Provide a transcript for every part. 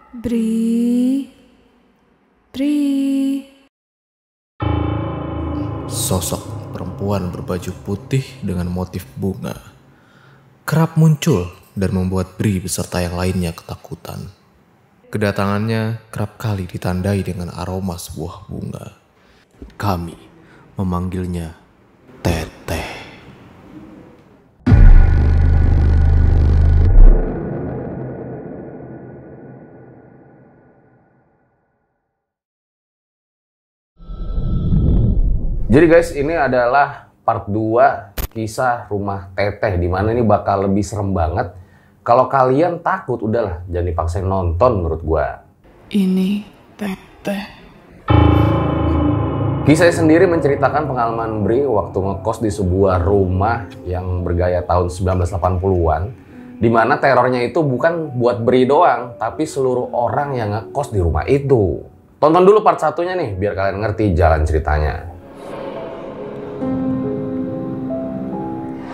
Bri. Sosok perempuan berbaju putih dengan motif bunga kerap muncul dan membuat Bri beserta yang lainnya ketakutan. Kedatangannya kerap kali ditandai dengan aroma sebuah bunga. Kami memanggilnya Teteh. Jadi guys, ini adalah part 2 kisah rumah Teteh, dimana ini bakal lebih serem banget. Kalau kalian takut, udahlah jangan dipaksain nonton menurut gua. Ini Teteh. Kisahnya sendiri menceritakan pengalaman Bri waktu ngekos di sebuah rumah yang bergaya tahun 1980-an, dimana terornya itu bukan buat Bri doang, tapi seluruh orang yang ngekos di rumah itu. Tonton dulu part satunya nih, biar kalian ngerti jalan ceritanya.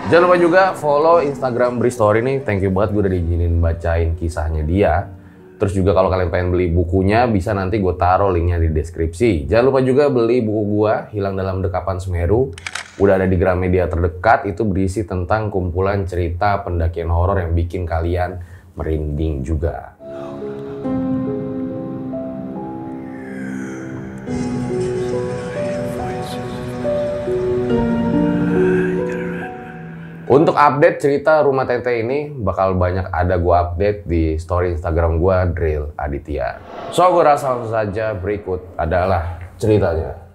Jangan lupa juga follow Instagram Bri Story nih. Thank you banget gue udah diizinin bacain kisahnya dia. Terus juga kalau kalian pengen beli bukunya, bisa nanti gue taruh linknya di deskripsi. Jangan lupa juga beli buku gue, Hilang Dalam Dekapan Semeru. Udah ada di Gramedia terdekat, itu berisi tentang kumpulan cerita pendakian horor yang bikin kalian merinding juga. Untuk update cerita rumah Teteh ini bakal banyak ada gua update di story Instagram gua Drill Aditya. So gua rasa langsung saja berikut adalah ceritanya.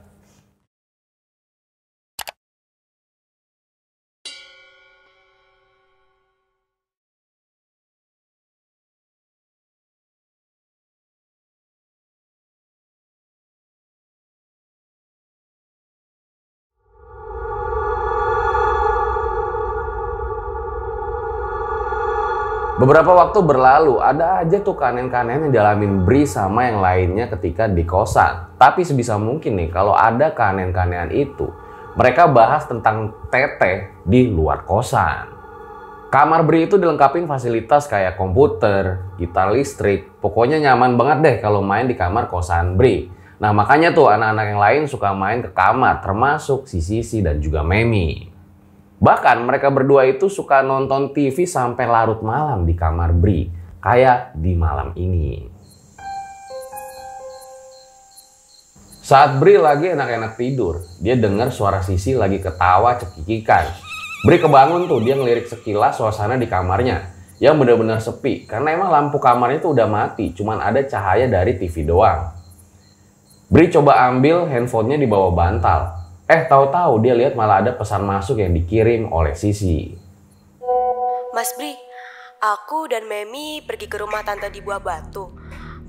Beberapa waktu berlalu, ada aja tuh kanen-kanen yang dialamin Bri sama yang lainnya ketika di kosan. Tapi sebisa mungkin nih, kalau ada kanen-kanean itu, mereka bahas tentang Teteh di luar kosan. Kamar Bri itu dilengkapi fasilitas kayak komputer, gitar listrik, pokoknya nyaman banget deh kalau main di kamar kosan Bri. Nah makanya tuh anak-anak yang lain suka main ke kamar, termasuk si Sisi dan juga Memi. Bahkan mereka berdua itu suka nonton TV sampai larut malam di kamar Bri, kayak di malam ini. Saat Bri lagi enak-enak tidur, dia dengar suara Sisi lagi ketawa cekikikan. Bri kebangun tuh, dia ngelirik sekilas suasana di kamarnya yang benar-benar sepi, karena emang lampu kamarnya itu udah mati, cuman ada cahaya dari TV doang. Bri coba ambil handphonenya di bawah bantal. Tahu-tahu dia lihat malah ada pesan masuk yang dikirim oleh Sisi. Mas Bri, aku dan Memi pergi ke rumah tante di Buah Batu.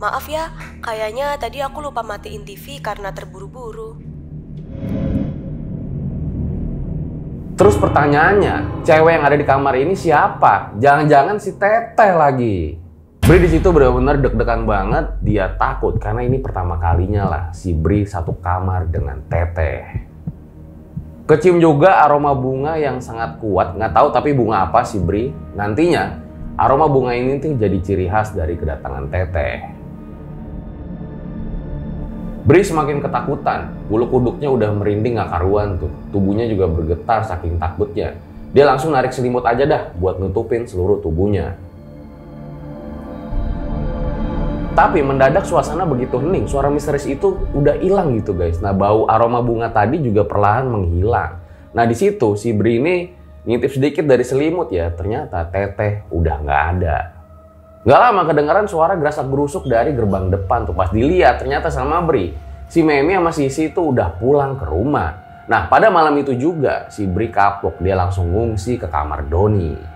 Maaf ya, kayaknya tadi aku lupa matiin TV karena terburu-buru. Terus pertanyaannya, cewek yang ada di kamar ini siapa? Jangan-jangan si Teteh lagi. Bri di situ benar-benar deg-degan banget. Dia takut karena ini pertama kalinya lah si Bri satu kamar dengan Teteh. Kecium juga aroma bunga yang sangat kuat. Nggak tahu tapi bunga apa sih Bri. Nantinya aroma bunga ini tuh jadi ciri khas dari kedatangan Teteh. Bri semakin ketakutan. Bulu kuduknya udah merinding gak karuan tuh. Tubuhnya juga bergetar saking takutnya. Dia langsung narik selimut aja dah buat nutupin seluruh tubuhnya. Tapi mendadak suasana begitu hening, suara misterius itu udah hilang gitu guys. Nah bau aroma bunga tadi juga perlahan menghilang. Nah di situ si Bri ini ngintip sedikit dari selimut ya, ternyata Teteh udah nggak ada. Nggak lama kedengaran suara gerasak gerusuk dari gerbang depan tuh. Pas dilihat ternyata sama Bri, si Memi sama Sisi itu udah pulang ke rumah. Nah pada malam itu juga si Bri kapok, dia langsung ngungsi ke kamar Doni.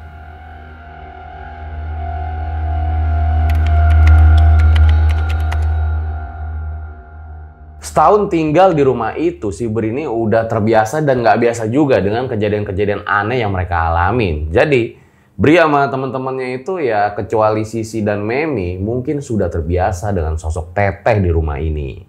Setahun tinggal di rumah itu, si Bri ini udah terbiasa dan nggak biasa juga dengan kejadian-kejadian aneh yang mereka alamin. Jadi, Bri sama teman-temannya itu ya kecuali Sisi dan Memi mungkin sudah terbiasa dengan sosok Teteh di rumah ini.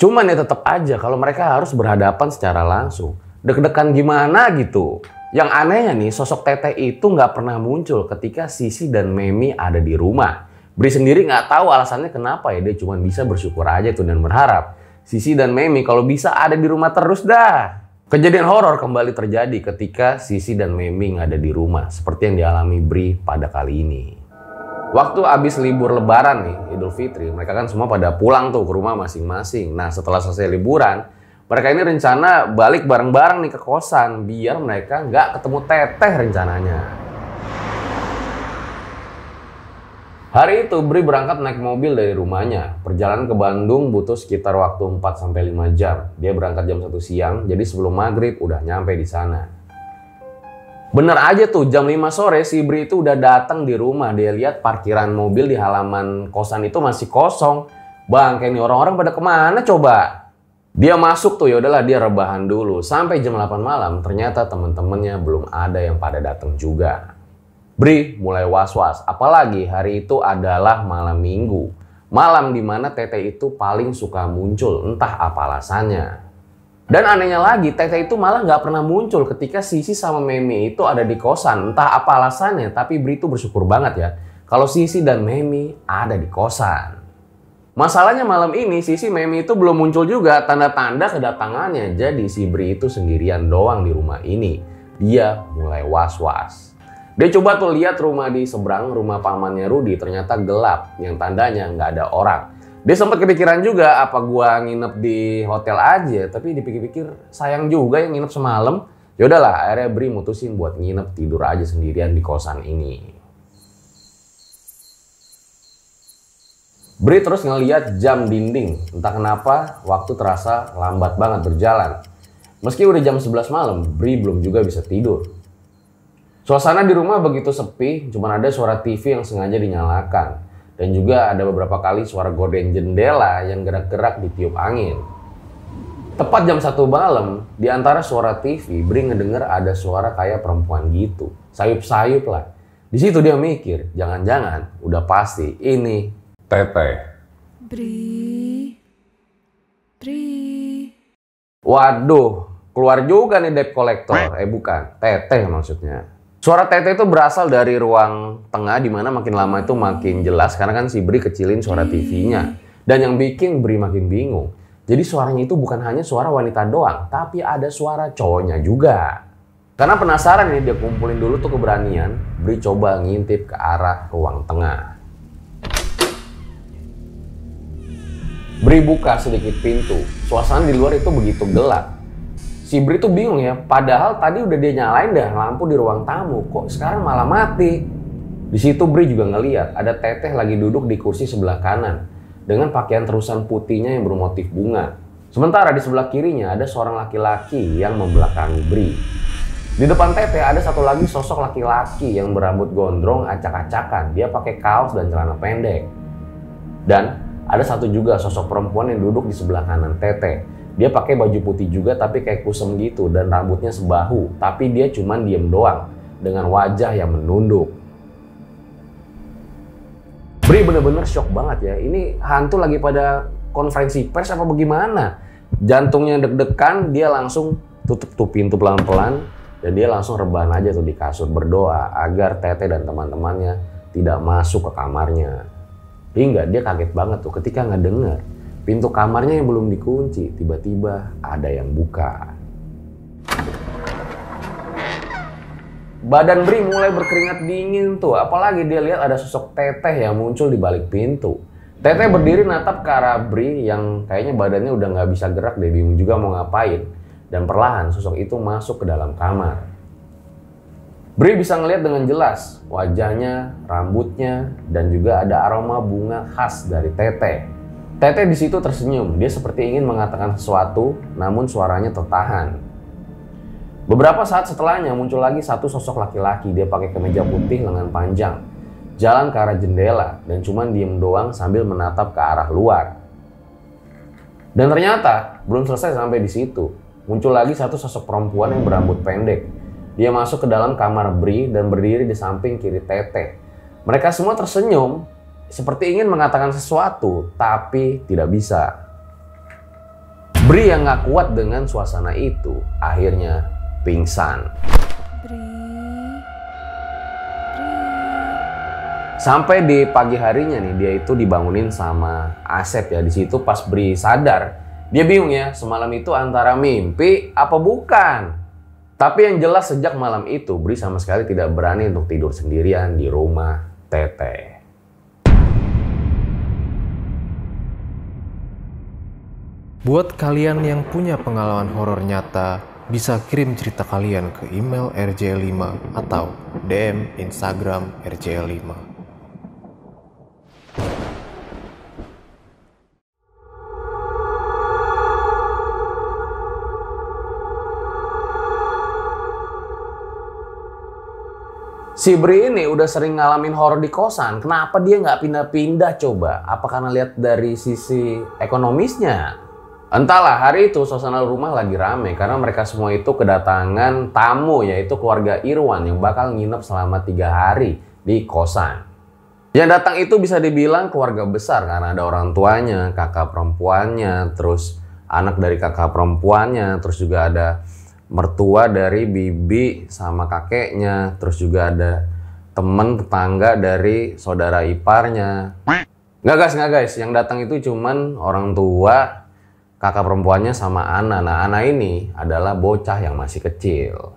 Cuman ya tetap aja kalau mereka harus berhadapan secara langsung. Deg-degan gimana gitu. Yang anehnya nih, sosok Teteh itu nggak pernah muncul ketika Sisi dan Memi ada di rumah. Bri sendiri nggak tahu alasannya kenapa ya, dia cuma bisa bersyukur aja tuh dan berharap Sisi dan Memi kalau bisa ada di rumah terus dah. Kejadian horor kembali terjadi ketika Sisi dan Memi nggak ada di rumah, seperti yang dialami Bri pada kali ini. Waktu abis libur lebaran nih, Idul Fitri, mereka kan semua pada pulang tuh ke rumah masing-masing. Nah setelah selesai liburan, mereka ini rencana balik bareng-bareng nih ke kosan, biar mereka nggak ketemu Teteh rencananya. Hari itu Bri berangkat naik mobil dari rumahnya. Perjalanan ke Bandung butuh sekitar waktu 4-5 jam. Dia berangkat jam 1 siang, jadi sebelum maghrib udah nyampe di sana. Bener aja tuh, jam 5 sore si Bri itu udah datang di rumah. Dia lihat parkiran mobil di halaman kosan itu masih kosong. Bang, kayak ini orang-orang pada kemana coba? Dia masuk tuh, ya udahlah dia rebahan dulu. Sampai jam 8 malam, ternyata temen-temennya belum ada yang pada datang juga. Bri mulai was-was, apalagi hari itu adalah malam minggu. Malam dimana Teteh itu paling suka muncul, entah apa alasannya. Dan anehnya lagi, Teteh itu malah nggak pernah muncul ketika Sisi sama Memi itu ada di kosan. Entah apa alasannya, tapi Bri itu bersyukur banget ya kalau Sisi dan Memi ada di kosan. Masalahnya malam ini Sisi Memi itu belum muncul juga tanda-tanda kedatangannya. Jadi si Bri itu sendirian doang di rumah ini. Dia mulai was-was. Dia coba tuh lihat rumah di seberang, rumah pamannya Rudi, ternyata gelap, yang tandanya nggak ada orang. Dia sempat kepikiran juga, apa gua nginep di hotel aja, tapi dipikir-pikir sayang juga yang nginep semalam. Yaudahlah, akhirnya Bri mutusin buat nginep tidur aja sendirian di kosan ini. Bri terus ngeliat jam dinding, entah kenapa waktu terasa lambat banget berjalan. Meski udah jam 11 malam, Bri belum juga bisa tidur. Suasana di rumah begitu sepi, cuma ada suara TV yang sengaja dinyalakan. Dan juga ada beberapa kali suara gorden jendela yang gerak-gerak ditiup angin. Tepat jam 1 malam, di antara suara TV, Bri ngedenger ada suara kayak perempuan gitu. Sayup-sayup lah. Di situ dia mikir, jangan-jangan udah pasti ini Teteh. Bri. Waduh, keluar juga nih debt collector. Bukan, Teteh maksudnya. Suara Teteh itu berasal dari ruang tengah, di mana makin lama itu makin jelas karena kan si Bri kecilin suara TV-nya. Dan yang bikin Bri makin bingung, jadi suaranya itu bukan hanya suara wanita doang, tapi ada suara cowoknya juga. Karena penasaran nih, dia kumpulin dulu tuh keberanian, Bri coba ngintip ke arah ruang tengah. Bri buka sedikit pintu, suasana di luar itu begitu gelap. Si Bri tuh bingung ya, padahal tadi udah dia nyalain dah lampu di ruang tamu, kok sekarang malah mati. Di situ Bri juga ngeliat ada Teteh lagi duduk di kursi sebelah kanan dengan pakaian terusan putihnya yang bermotif bunga. Sementara di sebelah kirinya ada seorang laki-laki yang membelakangi Bri. Di depan Teteh ada satu lagi sosok laki-laki yang berambut gondrong acak-acakan. Dia pakai kaos dan celana pendek. Dan ada satu juga sosok perempuan yang duduk di sebelah kanan Teteh. Dia pakai baju putih juga tapi kayak kusem gitu dan rambutnya sebahu. Tapi dia cuman diem doang dengan wajah yang menunduk. Bri bener-bener shock banget ya. Ini hantu lagi pada konferensi pers apa bagaimana? Jantungnya deg-degan, dia langsung tutup tuh pintu pelan-pelan. Dan dia langsung rebahan aja tuh di kasur berdoa agar Teteh dan teman-temannya tidak masuk ke kamarnya. Hingga dia kaget banget tuh ketika ngedenger pintu kamarnya yang belum dikunci, tiba-tiba ada yang buka. Badan Bri mulai berkeringat dingin tuh, apalagi dia lihat ada sosok Teteh yang muncul di balik pintu. Teteh berdiri natap ke arah Bri yang kayaknya badannya udah nggak bisa gerak deh, bingung juga mau ngapain. Dan perlahan sosok itu masuk ke dalam kamar. Bri bisa ngelihat dengan jelas wajahnya, rambutnya, dan juga ada aroma bunga khas dari Teteh. Teteh di situ tersenyum, dia seperti ingin mengatakan sesuatu, namun suaranya tertahan. Beberapa saat setelahnya muncul lagi satu sosok laki-laki, dia pakai kemeja putih lengan panjang, jalan ke arah jendela dan cuman diem doang sambil menatap ke arah luar. Dan ternyata belum selesai sampai di situ, muncul lagi satu sosok perempuan yang berambut pendek. Dia masuk ke dalam kamar Bri dan berdiri di samping kiri Teteh. Mereka semua tersenyum, seperti ingin mengatakan sesuatu, tapi tidak bisa. Bri yang gak kuat dengan suasana itu, akhirnya pingsan. Sampai di pagi harinya nih dia itu dibangunin sama Asep ya. Di situ pas Bri sadar, dia bingung ya, semalam itu antara mimpi apa bukan. Tapi yang jelas sejak malam itu Bri sama sekali tidak berani untuk tidur sendirian di rumah Teteh. Buat kalian yang punya pengalaman horor nyata, bisa kirim cerita kalian ke email rjl5 atau DM Instagram rjl5. Si Bri ini udah sering ngalamin horor di kosan. Kenapa dia nggak pindah-pindah coba? Apa karena lihat dari sisi ekonomisnya? Entahlah, hari itu suasana rumah lagi rame karena mereka semua itu kedatangan tamu, yaitu keluarga Irwan yang bakal nginep selama 3 hari di kosan. Yang datang itu bisa dibilang keluarga besar karena ada orang tuanya, kakak perempuannya, terus anak dari kakak perempuannya, terus juga ada mertua dari bibi sama kakeknya, terus juga ada temen tetangga dari saudara iparnya. Nggak guys, yang datang itu cuman orang tua, kakak perempuannya sama Ana. Nah, Ana ini adalah bocah yang masih kecil.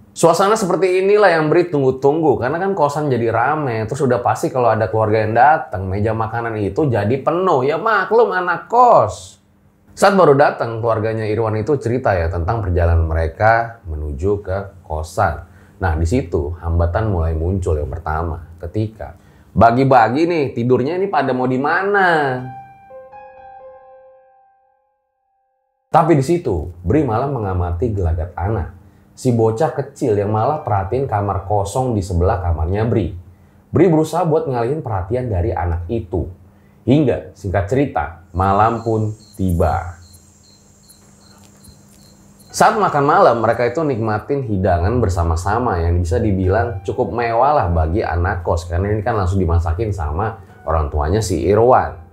Suasana seperti inilah yang Bri tunggu-tunggu, karena kan kosan jadi rame, terus udah pasti kalau ada keluarga yang datang, meja makanan itu jadi penuh. Ya maklum anak kos. Saat baru datang, keluarganya Irwan itu cerita ya tentang perjalanan mereka menuju ke kosan. Nah, di situ hambatan mulai muncul yang pertama. Ketika bagi-bagi nih, tidurnya ini pada mau di mana? Tapi di situ, Bri malah mengamati gelagat Ana. Si bocah kecil yang malah perhatiin kamar kosong di sebelah kamarnya Bri. Bri berusaha buat ngalihin perhatian dari anak itu. Hingga singkat cerita, malam pun tiba. Saat makan malam, mereka itu nikmatin hidangan bersama-sama yang bisa dibilang cukup mewah lah bagi anak kos. Karena ini kan langsung dimasakin sama orang tuanya si Irwan.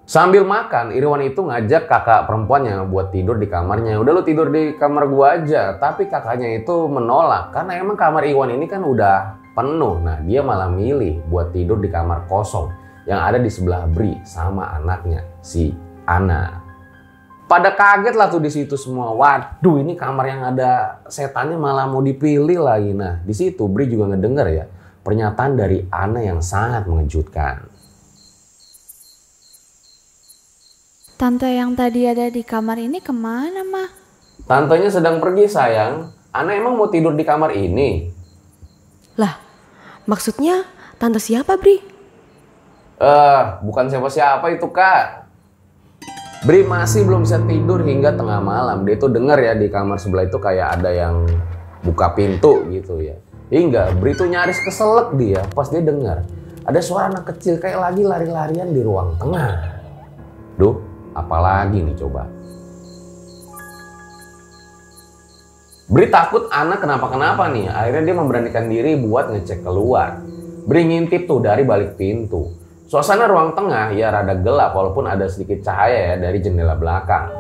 Sambil makan, Irwan itu ngajak kakak perempuannya buat tidur di kamarnya. Udah lu tidur di kamar gua aja. Tapi kakaknya itu menolak karena emang kamar Irwan ini kan udah penuh. Nah, dia malah milih buat tidur di kamar kosong yang ada di sebelah Bri sama anaknya si Ana. Pada kaget lah tuh di situ semua. Waduh, ini kamar yang ada setannya malah mau dipilih lagi. Nah, di situ Bri juga ngedenger ya pernyataan dari Ana yang sangat mengejutkan. Tante yang tadi ada di kamar ini kemana, Mah? Tantenya sedang pergi, sayang. Ana emang mau tidur di kamar ini? Lah, maksudnya tante siapa, Bri? Bukan siapa-siapa itu, Kak. Bri masih belum bisa tidur hingga tengah malam. Dia tuh denger ya di kamar sebelah itu kayak ada yang buka pintu gitu ya. Hingga Bri tuh nyaris keselak dia pas dia dengar ada suara anak kecil kayak lagi lari-larian di ruang tengah. Duh, apalagi nih coba. Bri takut anak kenapa-kenapa nih. Akhirnya dia memberanikan diri buat ngecek keluar. Bri ngintip tuh dari balik pintu. Suasana ruang tengah ya rada gelap walaupun ada sedikit cahaya ya dari jendela belakang.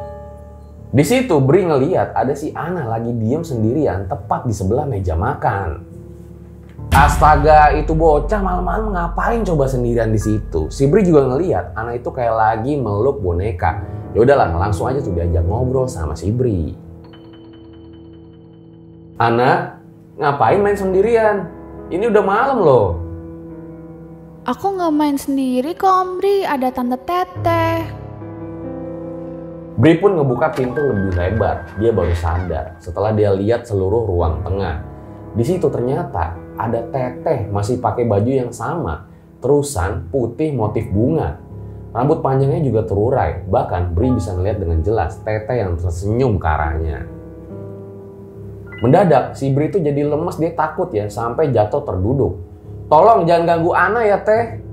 Di situ Bri ngeliat ada si Ana lagi diem sendirian tepat di sebelah meja makan. Astaga, itu bocah malam-malam ngapain coba sendirian di situ? Si Bri juga ngeliat Ana itu kayak lagi meluk boneka. Ya udahlah, langsung aja tuh diajak ngobrol sama si Bri. Ana, ngapain main sendirian? Ini udah malam loh. Aku nggak main sendiri kok, Om Bri. Ada Tante Teteh. Bri pun ngebuka pintu lebih lebar. Dia baru sadar setelah dia lihat seluruh ruang tengah. Di situ ternyata ada Teteh masih pakai baju yang sama, terusan putih motif bunga. Rambut panjangnya juga terurai. Bahkan Bri bisa ngeliat dengan jelas Teteh yang tersenyum ke arahnya. Mendadak si Bri itu jadi lemes, dia takut ya sampai jatuh terduduk. Tolong jangan ganggu Ana ya Teh.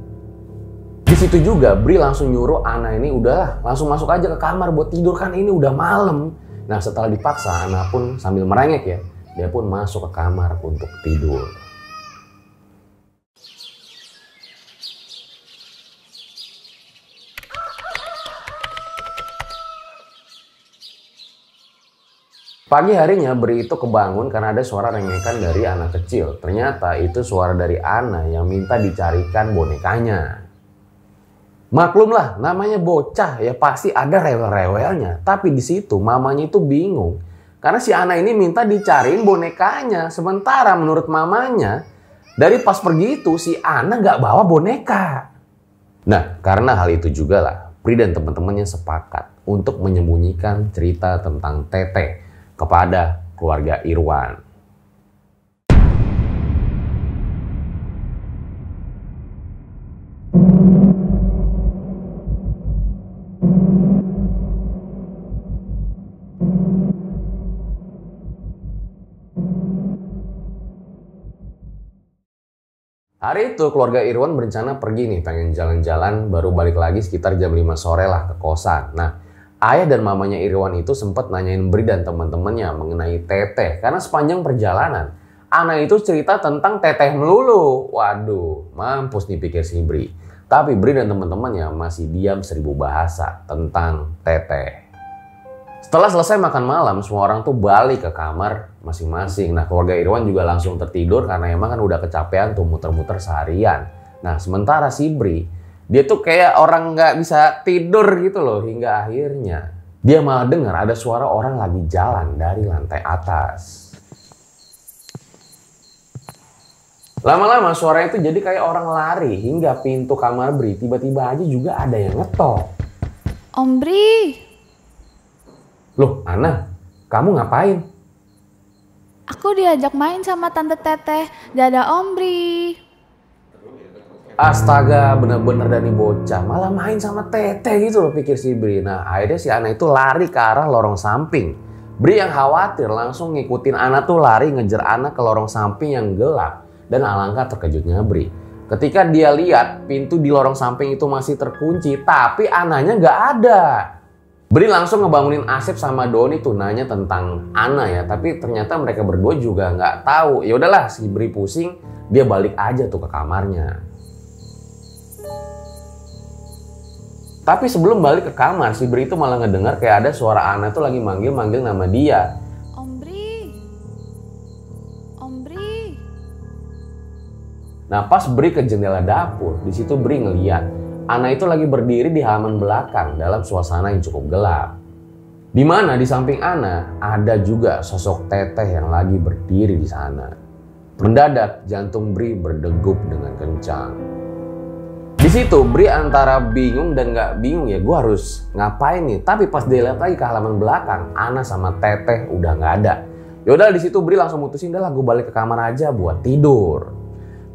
Di situ juga Bri langsung nyuruh Ana ini udahlah langsung masuk aja ke kamar buat tidur, kan ini udah malam. Nah, setelah dipaksa Ana pun sambil merengek ya, dia pun masuk ke kamar untuk tidur. Pagi harinya Bri itu kebangun karena ada suara rengekan dari anak kecil. Ternyata itu suara dari Ana yang minta dicarikan bonekanya. Maklumlah, namanya bocah ya pasti ada rewel-rewelnya. Tapi di situ mamanya itu bingung. Karena si Ana ini minta dicariin bonekanya. Sementara menurut mamanya, dari pas pergi itu si Ana nggak bawa boneka. Nah, karena hal itu juga lah, Bri dan teman-temannya sepakat untuk menyembunyikan cerita tentang Teteh kepada keluarga Irwan. Hari itu keluarga Irwan berencana pergi nih, pengen jalan-jalan, baru balik lagi sekitar jam 5 sore lah ke kosan. Nah, ayah dan mamanya Irwan itu sempat nanyain Bri dan teman-temannya mengenai Teteh. Karena sepanjang perjalanan, Ana itu cerita tentang Teteh melulu. Waduh, mampus nih pikir si Bri. Tapi Bri dan teman-temannya masih diam 1000 bahasa tentang Teteh. Setelah selesai makan malam, semua orang tuh balik ke kamar masing-masing. Nah, keluarga Irwan juga langsung tertidur karena emang kan udah kecapean tuh muter-muter seharian. Nah, sementara si Bri, dia tuh kayak orang nggak bisa tidur gitu loh. Hingga akhirnya dia malah dengar ada suara orang lagi jalan dari lantai atas. Lama-lama suara itu jadi kayak orang lari hingga pintu kamar Bri tiba-tiba aja juga ada yang ngetok. Om Bri. Loh, Ana, kamu ngapain? Aku diajak main sama Tante Teteh. Dadah Om Bri. Astaga, bener-bener Dani bocah. Malah main sama Teteh gitu loh pikir si Bri. Nah, akhirnya si Ana itu lari ke arah lorong samping. Bri yang khawatir langsung ngikutin Ana tuh lari ngejar Ana ke lorong samping yang gelap. Dan alangkah terkejutnya Bri ketika dia lihat pintu di lorong samping itu masih terkunci, tapi Ananya nggak ada. Bri langsung ngebangunin Asep sama Doni tuh nanya tentang Ana ya, tapi ternyata mereka berdua juga nggak tahu. Ya udahlah, si Bri pusing, dia balik aja tuh ke kamarnya. Tapi sebelum balik ke kamar, si Bri itu malah ngedengar kayak ada suara Ana tuh lagi manggil-manggil nama dia. Om Bri. Om Bri. Nah, pas Bri ke jendela dapur, di situ Bri ngeliat Ana itu lagi berdiri di halaman belakang dalam suasana yang cukup gelap. Di mana di samping Ana ada juga sosok Teteh yang lagi berdiri di sana. Mendadak jantung Bri berdegup dengan kencang. Di situ Bri antara bingung dan nggak bingung ya, gue harus ngapain nih? Tapi pas dia lihat lagi ke halaman belakang, Ana sama Teteh udah nggak ada. Yaudah di situ Bri langsung mutusin, dah lah gue balik ke kamar aja buat tidur.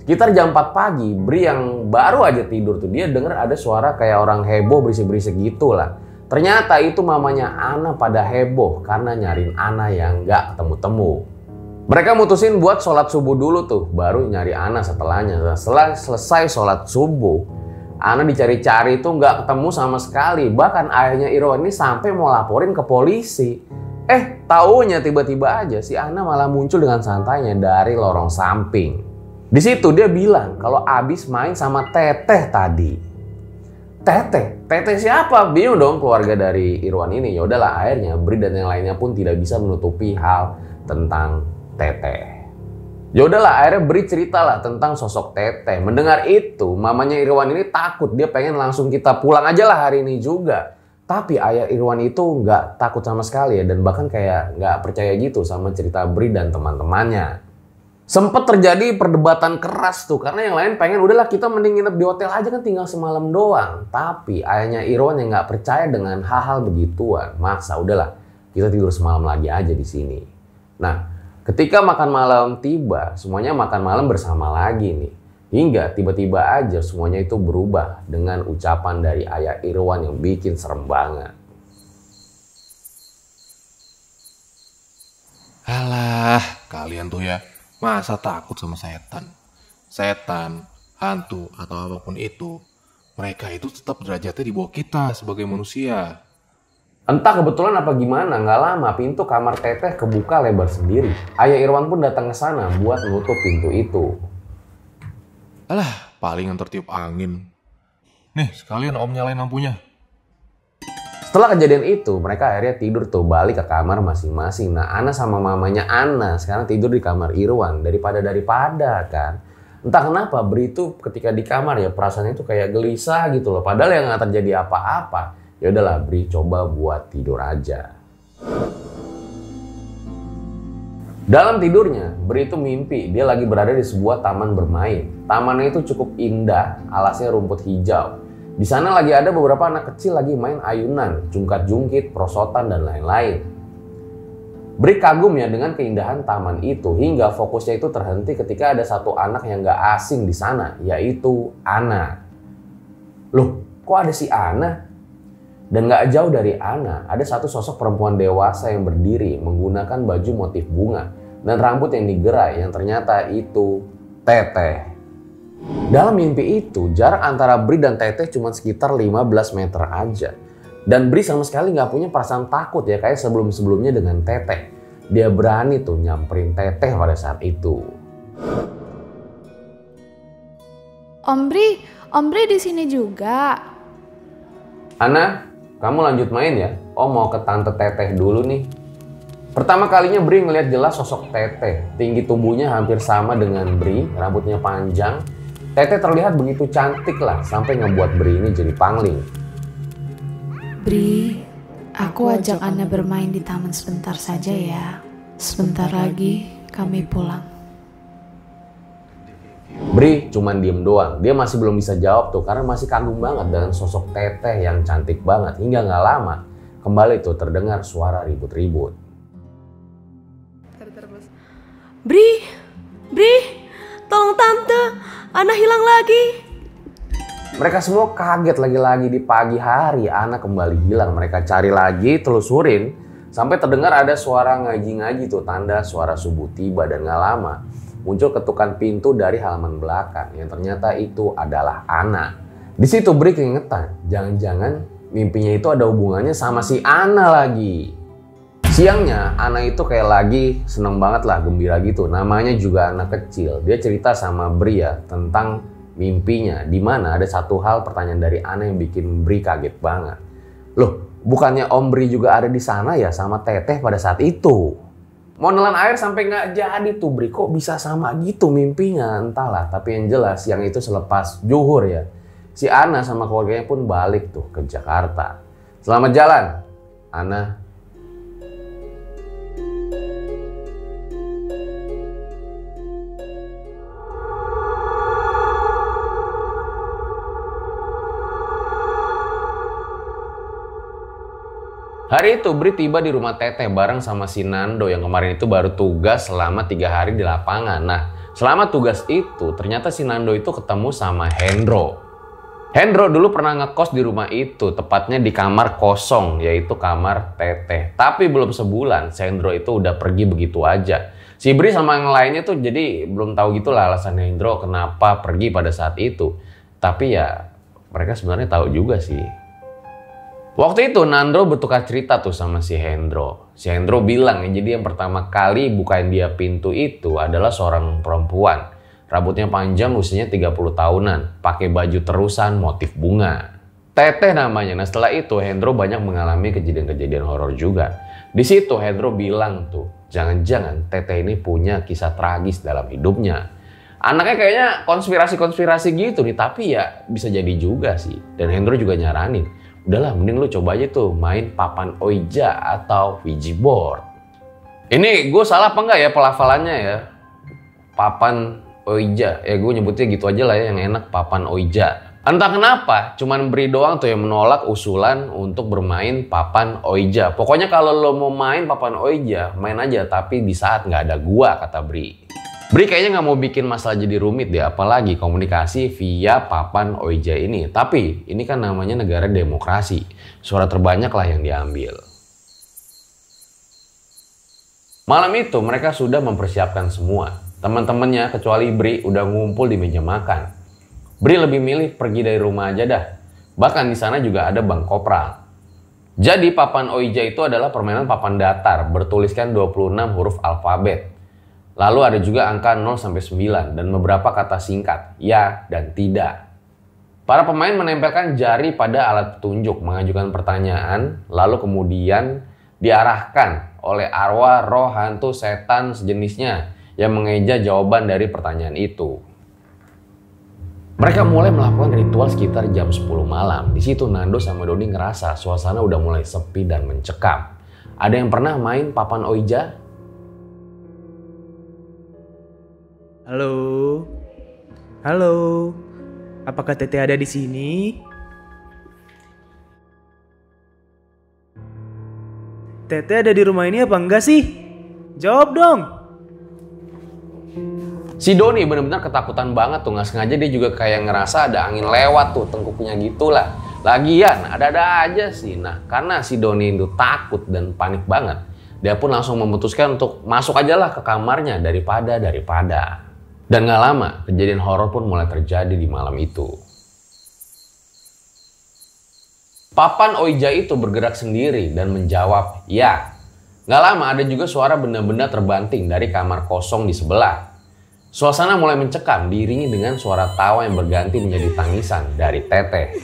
Sekitar jam 4 pagi, Bri yang baru aja tidur tuh dia denger ada suara kayak orang heboh berisik-berisik gitu lah. Ternyata itu mamanya Ana pada heboh karena nyariin Ana yang nggak ketemu-temu. Mereka mutusin buat sholat subuh dulu tuh, baru nyari Ana setelahnya. Setelah selesai sholat subuh, Ana dicari-cari tuh nggak ketemu sama sekali. Bahkan ayahnya Irwan ini sampai mau laporin ke polisi. Taunya tiba-tiba aja si Ana malah muncul dengan santainya dari lorong samping. Di situ dia bilang kalau abis main sama Teteh tadi. Teteh siapa? Bingung dong keluarga dari Irwan ini. Ya udahlah, akhirnya Bri dan yang lainnya pun tidak bisa menutupi hal tentang Teteh. Ya udahlah, akhirnya Bri ceritalah tentang sosok Teteh. Mendengar itu, mamanya Irwan ini takut. Dia pengen langsung kita pulang aja lah hari ini juga. Tapi ayah Irwan itu nggak takut sama sekali ya, dan bahkan kayak nggak percaya gitu sama cerita Bri dan teman-temannya. Sempet terjadi perdebatan keras tuh karena yang lain pengen udahlah kita mending nginep di hotel aja kan tinggal semalam doang. Tapi ayahnya Irwan yang nggak percaya dengan hal-hal begituan, maksa udahlah kita tidur semalam lagi aja di sini. Nah, ketika makan malam tiba, semuanya makan malam bersama lagi nih. Hingga tiba-tiba aja semuanya itu berubah dengan ucapan dari ayah Irwan yang bikin serem banget. Alah, kalian tuh ya. Masa takut sama setan? Setan, hantu, atau apapun itu, mereka itu tetap derajatnya di bawah kita sebagai manusia. Entah kebetulan apa gimana, nggak lama pintu kamar Teteh kebuka lebar sendiri. Ayah Irwan pun datang ke sana buat menutup pintu itu. Alah, palingan tertiup angin. Nih, sekalian om nyalain lampunya. Setelah kejadian itu, mereka akhirnya tidur tuh balik ke kamar masing-masing. Nah, Ana sama mamanya Ana sekarang tidur di kamar Irwan daripada kan. Entah kenapa Bri itu ketika di kamar ya perasaannya itu kayak gelisah gitu loh. Padahal yang nggak terjadi apa-apa. Ya udahlah Bri coba buat tidur aja. Dalam tidurnya, Bri itu mimpi dia lagi berada di sebuah taman bermain. Tamannya itu cukup indah, alasnya rumput hijau. Di sana lagi ada beberapa anak kecil lagi main ayunan, jungkat-jungkit, prosotan, dan lain-lain. Bri kagum ya dengan keindahan taman itu hingga fokusnya itu terhenti ketika ada satu anak yang gak asing di sana, yaitu Ana. Loh, kok ada si Ana? Dan gak jauh dari Ana, ada satu sosok perempuan dewasa yang berdiri menggunakan baju motif bunga dan rambut yang digerai yang ternyata itu Teteh. Dalam mimpi itu, jarak antara Bri dan Teteh cuma sekitar 15 meter aja. Dan Bri sama sekali gak punya perasaan takut ya kayak sebelum-sebelumnya dengan Teteh. Dia berani tuh nyamperin Teteh pada saat itu. Om Bri di sini juga. Ana, kamu lanjut main ya. Om mau ke Tante Teteh dulu nih. Pertama kalinya Bri ngeliat jelas sosok Teteh. Tinggi tubuhnya hampir sama dengan Bri, rambutnya panjang. Teteh terlihat begitu cantik lah sampai ngebuat Bri ini jadi pangling. Bri, aku ajak Ana bermain di taman sebentar saja ya. Sebentar lagi kami pulang. Bri cuman diem doang. Dia masih belum bisa jawab tuh karena masih kagum banget dengan sosok Teteh yang cantik banget. Hingga gak lama kembali tuh terdengar suara ribut-ribut. Bri, tolong tante, Ana hilang lagi. Mereka semua kaget lagi-lagi di pagi hari Ana kembali hilang. Mereka cari lagi, telusurin sampai terdengar ada suara ngaji-ngaji tuh, tanda suara subuh tiba. Dan gak lama muncul ketukan pintu dari halaman belakang yang ternyata itu adalah Ana. Di situ Bri keingetan, jangan-jangan mimpinya itu ada hubungannya sama si Ana lagi. Siangnya Ana itu kayak lagi seneng banget lah, gembira gitu. Namanya juga anak kecil. Dia cerita sama Bri ya tentang mimpinya. Dimana ada satu hal pertanyaan dari Ana yang bikin Bri kaget banget. Loh, bukannya Om Bri juga ada di sana ya sama Teteh pada saat itu? Mau nelan air sampai nggak jadi tuh Bri. Kok bisa sama gitu mimpinya? Entahlah. Tapi yang jelas siang itu selepas zuhur ya, si Ana sama keluarganya pun balik tuh ke Jakarta. Selamat jalan, Ana. Hari itu Bri tiba di rumah Teteh bareng sama si Nando yang kemarin itu baru tugas selama 3 hari di lapangan. Nah, selama tugas itu ternyata si Nando itu ketemu sama Hendro. Hendro dulu pernah ngekos di rumah itu, tepatnya di kamar kosong, yaitu kamar Teteh. Tapi belum sebulan, si Hendro itu udah pergi begitu aja. Si Bri sama yang lainnya tuh jadi belum tahu gitulah alasan Hendro kenapa pergi pada saat itu. Tapi ya mereka sebenarnya tahu juga sih. Waktu itu Nando bertukar cerita tuh sama si Hendro. Si Hendro bilang ya, jadi yang pertama kali bukain dia pintu itu adalah seorang perempuan. Rambutnya panjang, usianya 30 tahunan. Pakai baju terusan motif bunga. Teteh namanya. Nah setelah itu Hendro banyak mengalami kejadian-kejadian horor juga. Di situ Hendro bilang tuh, jangan-jangan Teteh ini punya kisah tragis dalam hidupnya. Anaknya kayaknya konspirasi-konspirasi gitu nih. Tapi ya bisa jadi juga sih. Dan Hendro juga nyaranin, udahlah mending lu coba aja tuh main papan Ouija atau Ouija board. Ini gue salah apa enggak ya pelafalannya ya? Papan Ouija. Ya gue nyebutnya gitu aja lah ya, yang enak papan Ouija. Entah kenapa cuman Bri doang tuh yang menolak usulan untuk bermain papan Ouija. Pokoknya kalau lo mau main papan Ouija, main aja tapi di saat nggak ada gua, kata Bri. Bri kayaknya nggak mau bikin masalah jadi rumit deh, apalagi komunikasi via papan Ouija ini. Tapi ini kan namanya negara demokrasi, suara terbanyak lah yang diambil. Malam itu mereka sudah mempersiapkan semua. Teman-temannya kecuali Bri udah ngumpul di meja makan. Bri lebih milih pergi dari rumah aja dah. Bahkan di sana juga ada Bang Kopral. Jadi papan Ouija itu adalah permainan papan datar bertuliskan 26 huruf alfabet. Lalu ada juga angka 0 sampai 9 dan beberapa kata singkat, ya dan tidak. Para pemain menempelkan jari pada alat petunjuk, mengajukan pertanyaan, lalu kemudian diarahkan oleh arwah, roh, hantu, setan, sejenisnya yang mengeja jawaban dari pertanyaan itu. Mereka mulai melakukan ritual sekitar jam 10 malam. Di situ Nando sama Doni ngerasa suasana udah mulai sepi dan mencekam. Ada yang pernah main papan Ouija? Halo? Halo? Apakah Teteh ada di sini? Teteh ada di rumah ini apa enggak sih? Jawab dong! Si Doni benar-benar ketakutan banget tuh, nggak sengaja dia juga kayak ngerasa ada angin lewat tuh tengkuknya gitulah. Lagian ada-ada aja sih. Nah karena si Doni itu takut dan panik banget, dia pun langsung memutuskan untuk masuk aja lah ke kamarnya daripada. Dan gak lama kejadian horor pun mulai terjadi di malam itu. Papan Ouija itu bergerak sendiri dan menjawab ya. Gak lama ada juga suara benda-benda terbanting dari kamar kosong di sebelah. Suasana mulai mencekam diiringi dengan suara tawa yang berganti menjadi tangisan dari Teteh.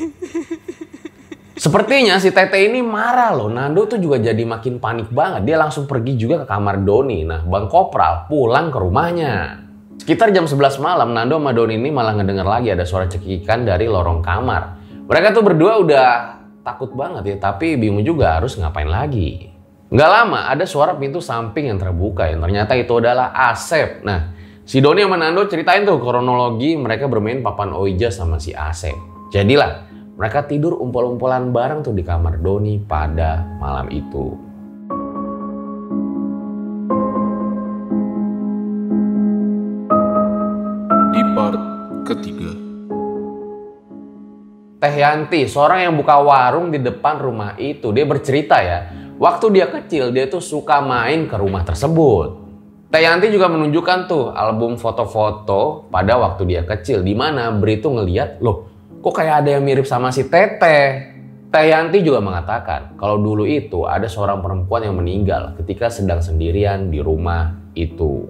Sepertinya si Teteh ini marah loh. Nando tuh juga jadi makin panik banget. Dia langsung pergi juga ke kamar Doni. Nah Bang Kopral pulang ke rumahnya. Sekitar jam 11 malam Nando sama Doni ini malah ngedenger lagi ada suara cekikikan dari lorong kamar. Mereka tuh berdua udah takut banget ya. Tapi bingung juga harus ngapain lagi. Nggak lama ada suara pintu samping yang terbuka. Yang ternyata itu adalah Asep. Nah si Doni sama Nando ceritain tuh kronologi mereka bermain papan Ouija sama si Asep. Jadilah mereka tidur umpol-umpolan bareng tuh di kamar Doni pada malam itu. Di part ketiga. Teh Yanti, seorang yang buka warung di depan rumah itu, dia bercerita ya, waktu dia kecil dia tuh suka main ke rumah tersebut. Teh Yanti juga menunjukkan tuh album foto-foto pada waktu dia kecil, di mana Bri tuh ngeliat, loh kok kayak ada yang mirip sama si Teteh. Teh Yanti juga mengatakan kalau dulu itu ada seorang perempuan yang meninggal ketika sedang sendirian di rumah itu.